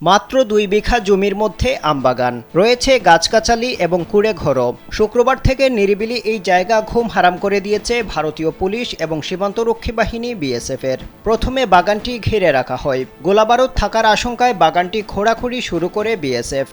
মাত্র ২ বিঘা জমির মধ্যে আমবাগান রয়েছে, গাছগাছালি এবং কুড়ে ঘরও। শুক্রবার থেকে নিরিবিলি এই জায়গা ঘুম হারাম করে দিয়েছে ভারতীয় পুলিশ এবং সীমান্তরক্ষী বাহিনী বিএসএফ এর। প্রথমে বাগানটি ঘিরে রাখা হয়। গোলাবারুদ থাকার আশঙ্কায় বাগানটি খোঁড়াখুঁড়ি শুরু করে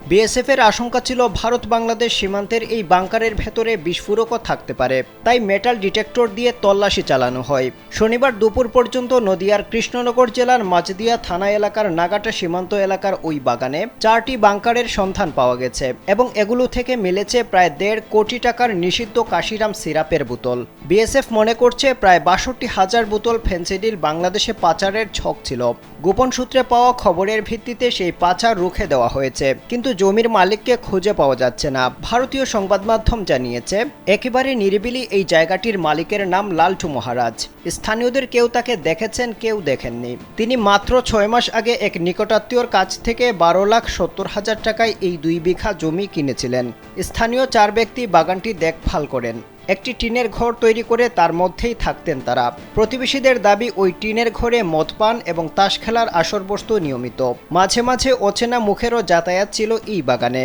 বিএসএফ এর আশঙ্কা ছিল ভারত বাংলাদেশ সীমান্তের এই বাংকারের ভেতরে বিস্ফোরকও থাকতে পারে, তাই মেটাল ডিটেক্টর দিয়ে তল্লাশি চালানো হয়। শনিবার দুপুর পর্যন্ত নদিয়ার কৃষ্ণনগর জেলার মাঝদিয়া থানা এলাকার নাগাটা সীমান্ত এলাকার ওই বাগানে 4টি বাংকারের সন্ধান পাওয়া গেছে এবং এগুলো থেকে মিলেছে প্রায় 1.5 কোটি টাকার নিষিদ্ধ কাশিরাম সিরাপের বোতল। বিএসএফ মনে করছে প্রায় 62,000 বোতল ফেনসিডিল বাংলাদেশে পাচারের ছক ছিল। গোপন সূত্রে পাওয়া খবরের ভিত্তিতে সেই পাচার রুখে দেওয়া হয়েছে, কিন্তু জমির মালিককে খুঁজে পাওয়া যাচ্ছে না। ভারতীয় সংবাদ মাধ্যম জানিয়েছে, একেবারে নিরিবিলি এই জায়গাটির মালিকের নাম লালটু মহারাজ। স্থানীয়দের কেউ তাকে দেখেছেন, কেউ দেখেননি। তিনি মাত্র 6 মাস আগে এক নিকটাত্মীয়র কাছ থেকে 12,70,000 টাকায় এই 2 বিঘা জমি কিনেছিলেন। স্থানীয় 4 ব্যক্তি বাগানটি দেখভাল করেন। একটি টিনের ঘর তৈরি করে তার মধ্যেই থাকতেন তারা। প্রতিবেশীদের দাবি, ওই টিনের ঘরে মদ পান এবং তাস খেলার আসরবস্তু নিয়মিত। মাঝে মাঝে অচেনা মুখেরও যাতায়াত ছিল এই বাগানে।